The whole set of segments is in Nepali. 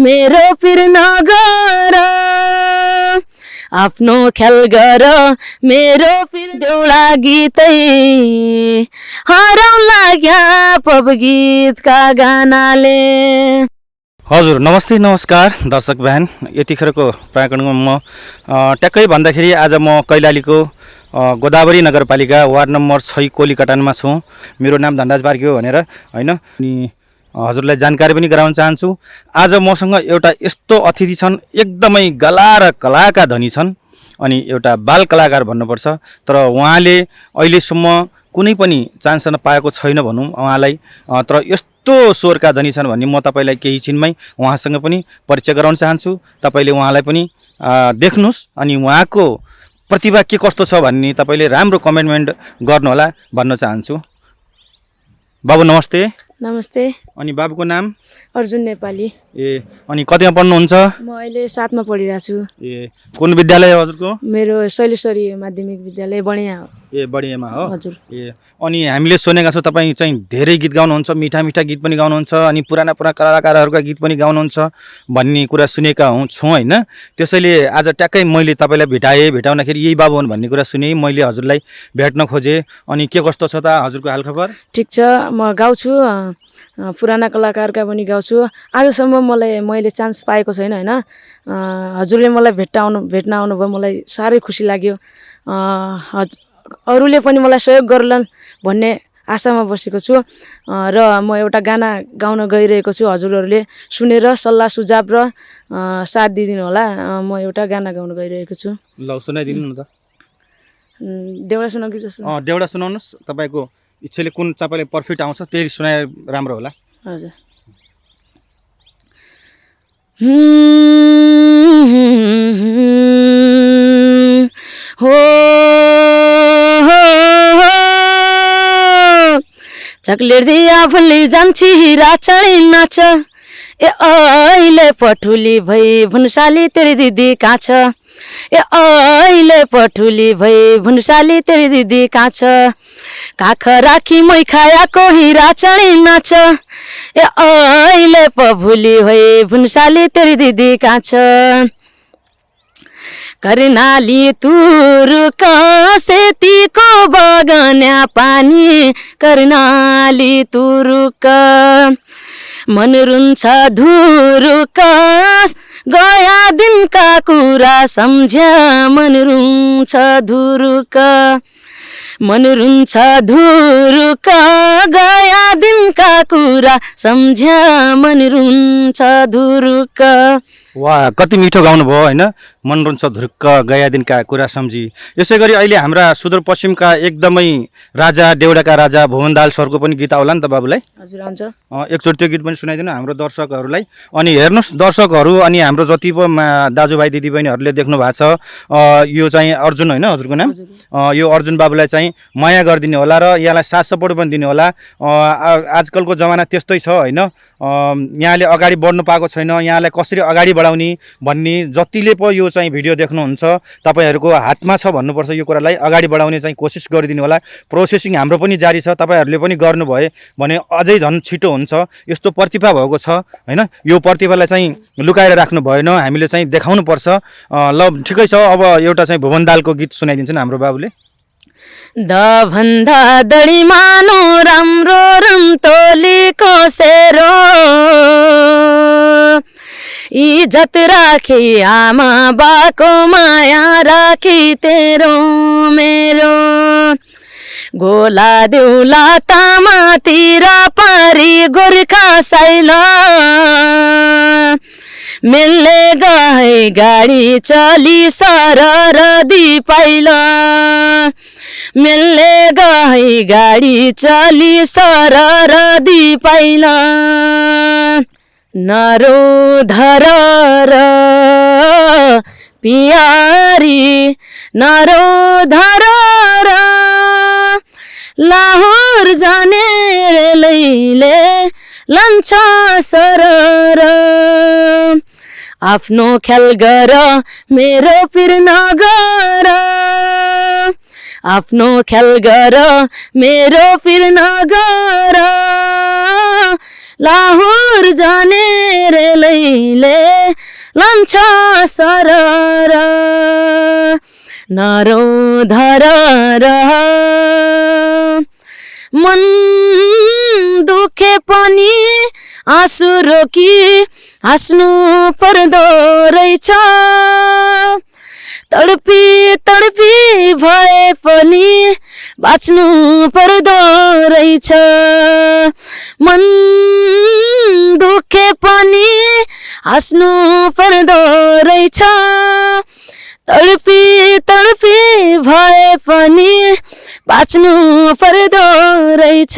मेरो फिर नगर आफ्नो ख्याल गर मेरो फिर देउला गीतै हराउला क्या पप गीतका गानाले। हजुर नमस्ते नमस्कार दर्शक बहन, यतिखेरको प्राङ्गणमा म ट्याक्कै भन्दाखेरि आज म कैलालीको गोदावरी नगरपालिका वार्ड नम्बर 6 कोलीकटानमा छु। मेरो नाम धनराज बार्की हो भनेर हैन, अनि हजुरलाई जानकारी पनि गराउन चाहन्छु। आज मसँग एउटा यस्तो अतिथि छन्, एकदमै गला र कलाका धनी छन्, अनि एउटा बाल कलाकार भन्नुपर्छ। तर उहाँले अहिलेसम्म कुनै पनि चान्स नपाएको छैन भनौँ उहाँलाई, तर यस्तो स्वरका धनी छन् भन्ने म तपाईँलाई केही छिनमै उहाँसँग पनि परिचय गराउन चाहन्छु। तपाईँले उहाँलाई पनि देख्नुहोस् अनि उहाँको प्रतिभा के कस्तो छ भन्ने तपाईँले राम्रो कमेन्ट गर्नुहोला भन्न चाहन्छु। बाबु नमस्ते। नमस्ते। अनि बाबुको नाम? अर्जुन नेपाली। ए, अनि कतिमा पढ्नुहुन्छ? म अहिले 7 मा पढिरहेको छु। ए, कुन विद्यालय हो हजुरको? मेरो शैलेश्वरी माध्यमिक विद्यालय बढिया हो। ए, बढियामा हो। हजुर। ए, अनि हामीले सुनेका छौँ तपाईँ चाहिँ धेरै गीत गाउनुहुन्छ, मिठा मिठा गीत पनि गाउनुहुन्छ, अनि पुराना कलाकारहरूका गीत पनि गाउनुहुन्छ भन्ने कुरा सुनेका छौँ होइन। त्यसैले आज ट्याक्कै मैले तपाईँलाई भेटाउँदाखेरि यही बाबु हुन् भन्ने कुरा सुने, मैले हजुरलाई भेट्न खोजेँ। अनि के कस्तो छ त हजुरको हालखबर? ठिक छ, म गाउँछु, पुराना कलाकारका पनि गाउँछु। आजसम्म मैले चान्स पाएको छैन होइन। हजुरले मलाई भेट्न आउनुभयो, मलाई साह्रै खुसी लाग्यो। अरूले पनि मलाई सहयोग गर्लान् भन्ने आशामा बसेको छु र म एउटा गाना गाउन गइरहेको छु। हजुरहरूले सुनेर सल्लाह सुझाव र साथ दिइदिनु होला। म एउटा गाना गाउन गइरहेको छु। ल सुनाइदिनु न त। देउडा सुनाउ कि जस्तो? देउडा सुनाउनुहोस्, तपाईँको इच्छाले कुन तपाईँले पर्फेक्ट आउँछ त्यही सुनाए राम्रो होला। हजुर। हो चक्लेट दिया फुली जान्छी राचडी नाच, ए अहिले पठुली भई भुनसाली तेरी दिदी कहाँ छ, ए अहिले पठुली भई भुनसाली तेरी दिदी कहाँ छ, काख राखी मै खायाको हिरा चढी नाच, ए अहिले पभुली भई भुनसाली तेरी दिदी कहाँ छ, कर्णाली तुरुक सेतीको बगन्या पानी, कर्णाली तुरुक मन रुन्छ धुरुक गया दिनका कुरा सम्झ्या, मन रुन्छ धुरुक, मन रुन्छ धुरुक गया दिनका कुरा सम्झ्या, मन रुन्छ धुरुक। वाह, कति मिठो गाउनुभयो होइन। मन रुन्छ धुरुक्क गया दिनका कुरा सम्झी। यसै गरी अहिले हाम्रा सुदूरपश्चिमका एकदमै राजा, देउडाका राजा भुवन दाहाल सरको पनि गीत आउला नि त बाबुलाई? हजुर आउँछ। एकचोटि त्यो गीत पनि सुनाइदिनु हाम्रो दर्शकहरूलाई। अनि हेर्नुहोस् दर्शकहरू अनि हाम्रो जति पो दाजुभाइ दिदीबहिनीहरूले देख्नु भएको छ, यो चाहिँ अर्जुन होइन हजुरको नाम? यो अर्जुन बाबुलाई चाहिँ माया गरिदिनु होला र यहाँलाई साथ सपोर्ट पनि दिनु होला। आजकलको जमाना त्यस्तै छ होइन। यहाँले अगाडि बढ्नु पाएको छैन, यहाँलाई कसरी अगाडि बढाउने भन्ने जतिले पो यो चाहिँ भिडियो देख्नुहुन्छ तपाईँहरूको हातमा छ भन्नुपर्छ। यो कुरालाई अगाडि बढाउने चाहिँ कोसिस गरिदिनु होला। प्रोसेसिङ हाम्रो पनि जारी छ, तपाईँहरूले पनि गर्नुभयो भने अझै झन् छिटो हुन्छ। यस्तो प्रतिभा भएको छ होइन, यो प्रतिभालाई चाहिँ लुकाएर राख्नु भएन, हामीले चाहिँ देखाउनु पर्छ। ल ठिकै छ, अब एउटा चाहिँ भुवन दाहालको गीत सुनाइदिन्छन् हाम्रो बाबुले। द भन्दा दडी मानो राम्रो रम्तोलीको सेरो, इज्जत राखी आमा बाको माया राखी तेरो मेरो, गोला देउला तामातिर पारी गोर्खा साइला, मिल्ने गए गाडी चली सरर दिपाइला, मिल्ने गए गाडी चली सरर दिपाइला, नरो धर र पियारी, नरो धर र लाहोर जाने रेलैले लन्छ सरर, आफ्नो ख्याल गर मेरो फिर नगर, आफ्नो ख्याल गर मेरो फिर नगर, लाहोर जाने रेलैले लान्छ सरर नरौ धर मन दुखे पनि आँसु रोकी हाँस्नु पर्दो रहेछ तडपी तडपी भए पनि बाँच्नु पर्दो रहेछ मन दुखे पनि हाँस्नु पर्दो रहेछ तडपी तडपी भए पनि बाँच्नु पर्दो रहेछ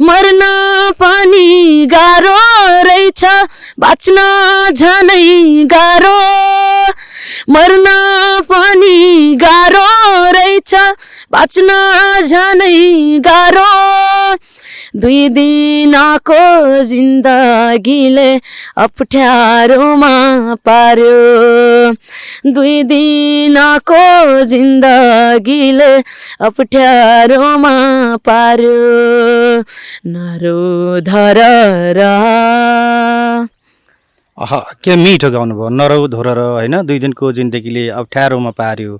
मर्न पनि गाह्रो रहेछ बाँच्न झनै गाह्रो मर्न पनि गाह्रो रहेछ बाँच्न झनै गाह्रो 2 दिनको जिन्दगीले अप्ठ्यारोमा पार्यो 2 दिनको जिन्दगीले अप्ठ्यारोमा पार्यो नरो धर के मिठो गाउनुभयो नरौ धोरर होइन 2 दिनको जिन्दगीले अप्ठ्यारोमा पार्यो।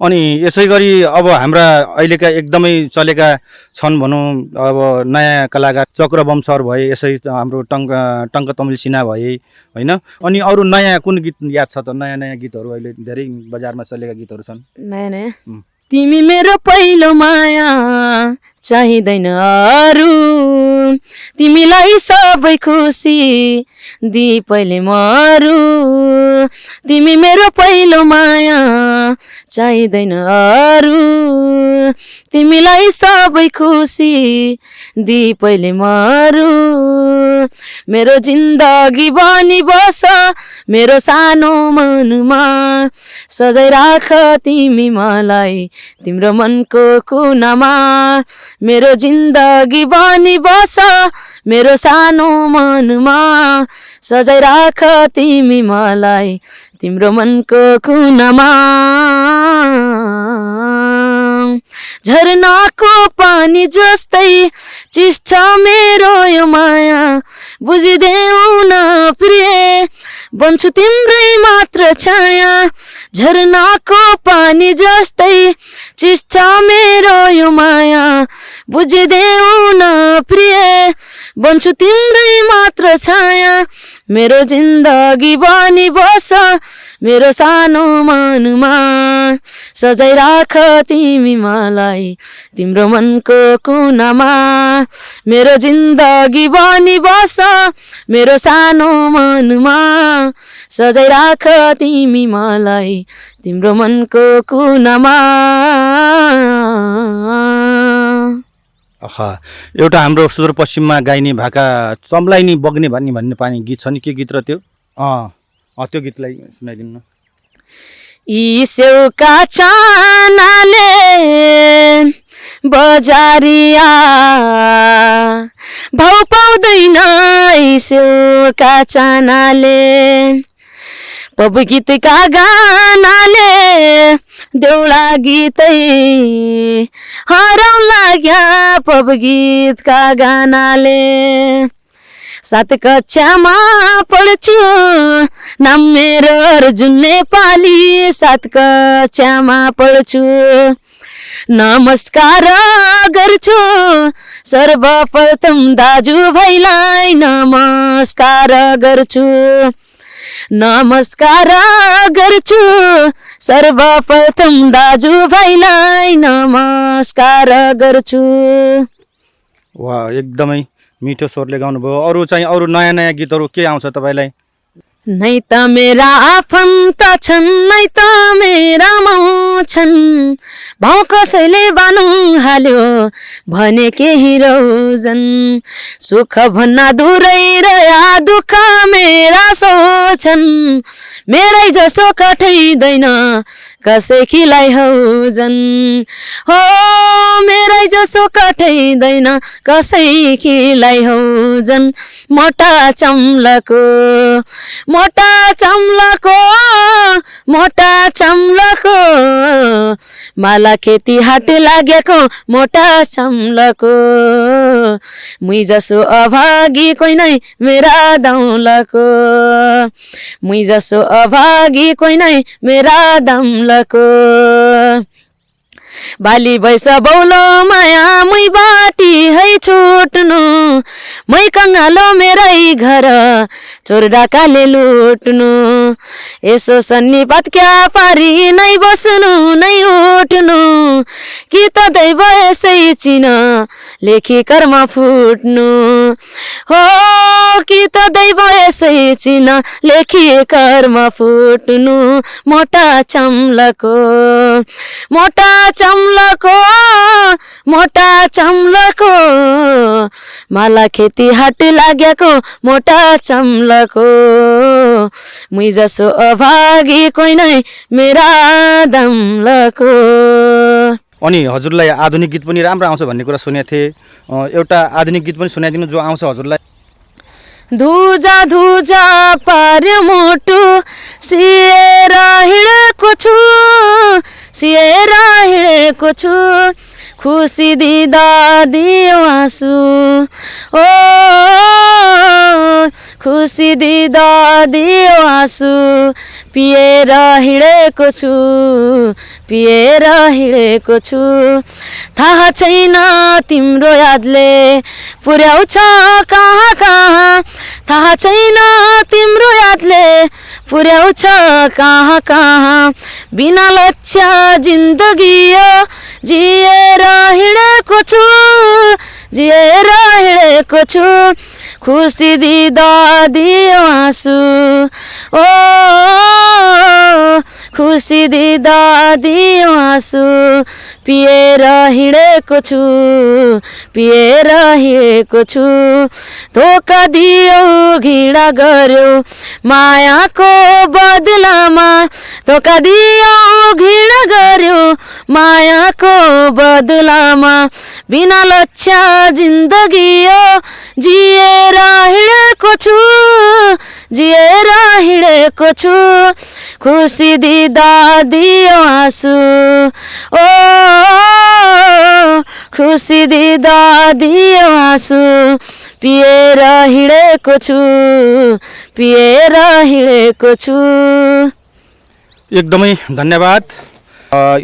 अनि यसै गरी अब हाम्रा अहिलेका एकदमै चलेका छन् भनौँ अब नयाँ कलाकार चक्रबम सर भए यसै हाम्रो टङ्क तमिल सिन्हा भए होइन अनि अरू नयाँ कुन गीत याद छ त नयाँ गीतहरू अहिले धेरै बजारमा चलेका गीतहरू छन् नयाँ तिमी मेरो पहिलो माया चाहिँदैन अरू तिमीलाई सबै खुसी दि पहिले मरु तिमी मेरो पहिलो माया चाहिँदैन अरू तिमीलाई सबै खुसी दि पहिले मरु मेरो जिन्दगी बनी बस मेरो सानो मनमा सजाइ राख तिमी मलाई तिम्रो मनको कुनामा मेरो जिन्दगी बनी बस मेरो सानो मनमा सजाइ राख तिमी मलाई तिम्रो मनको कुनामा झरनाको पानी जस्तै चिस्छ मेरो यो माया बुझिदेऊ न प्रिय बन्छु तिम्रै मात्र छाया झरनाको पानी जस्तै चिस्छ मेरो यो माया बुझिदेऊ न प्रिय बन्छु तिम्रै मात्र छाया मेरो जिन्दगी बनी बस मेरो सानो मनमा सजाइ राख तिमी मलाई तिम्रो मनको कुनामा मेरो जिन्दगी बनी बस मेरो सानो मनमा सजाइ राख तिमी मलाई तिम्रो मनको कुनामा। एउटा हाम्रो सुदूरपश्चिममा गाइने भाका चम्लाइनी बग्ने भन्ने पानी गीत छ नि के गीत र त्यो त्यो गीतलाई सुनाइदिनु न। यी स्याउका चानाले बजारिया भाउ पाउँदैन यी स्याउका चानाले पब गीतका गानाले देउला गीतै हराउन लाग्या पब गीतका गानाले 7 कक्षामा पढ्छु नाम मेरो अर्जुन नेपाली 7 कक्षामा पढ्छु नमस्कार गर्छु सर्वप्रथम दाजुभाइलाई नमस्कार गर्छु नमस्कार गर्छु सर्वप्रथम दाजुभाइलाई नमस्कार गर्छु। वाह एकदमै मिठो स्वरले गाउनुभयो। अरू चाहिँ अरू नयाँ गीतहरू के आउँछ तपाईँलाई? नै त मेरा आफन्त छन् नै त मेरा माउ छन् भाउ कसैले बानु हाल्यो भने केही रोजन सुख भन्ना दूरै रह्या दुःख मेरा सोचन् मेरै जसो कठैदैन कसैकीलाई हौजन हो मेरै जसो कठैदैन कसैकीलाई हौजन मोटा चम्लाको माला खेती हाट लागेको मोटा चम्लाको मुई जसो अभागी कोही नै मेरा दौलको मुई जसो अभागी कोही नै मेरा दौलको बाली भैस बौलो माया मुई बाटी है छुट्नु मै कङ्गालो मेरै घर चोर डाकाले लुट्नु यसो सन्निपात क्या पारी नै बस्नु नै उठ्नु कि त दैव यसै चिन लेखी कर्म फुट्नु हो कि त दैव यसै चिन लेखी कर्म फुट्नु मोटा चम्लको मोटा चम्लको माला खेती हाट लागेको मोटा चम्लको मुई जसो अभागी कोही नै मेरा दम्लको। अनि हजुरलाई आधुनिक गीत पनि राम्रो आउँछ भन्ने कुरा सुनेको थिएँ। एउटा आधुनिक गीत पनि सुनाइदिनु जो आउँछ हजुरलाई। धुजा धुजा पार्यो मुटु सिएर हिँडेको छु खुसी दिँदा दियो आँसु ओ खुसी दिँदा दियो आँसु पिएर हिँडेको छु थाहा छैन तिम्रो यादले पुर्याउँछ कहाँ कहाँ थाहा छैन तिम्रो यादले पुर्याउँछ कहाँ कहाँ बिना लक्ष्य जिन्दगी जिएर हिँडेको छु खुसी दिँदा दियो आँसु ओ खुसी दिँदा दियो आँसु पिएर हिँडेको छु धोका दियो घृणा गर्यो मायाको बदलामा धोका दियो घृणा गर्यो मायाको बदलामा बिना लक्ष्य जिन्दगी जिएर हिँडेको छु खुसी दिँदा दियो आँसु ओ खुसी दिँदा दियो आँसु पिएर हिँडेको छु। एकदमै धन्यवाद।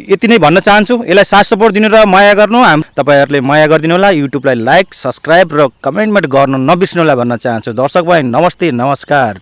यति नै भन्न चाहन्छु। यसलाई साथ सपोर्ट दिनु र माया गर्नु तपाईहरुले माया गरिदिनु होला। युट्युबलाई लाइक सब्स्क्राइब र कमेन्टमा गर्न नबिर्सनु होला भन्न चाहन्छु। दर्शक भाइ नमस्ते नमस्कार।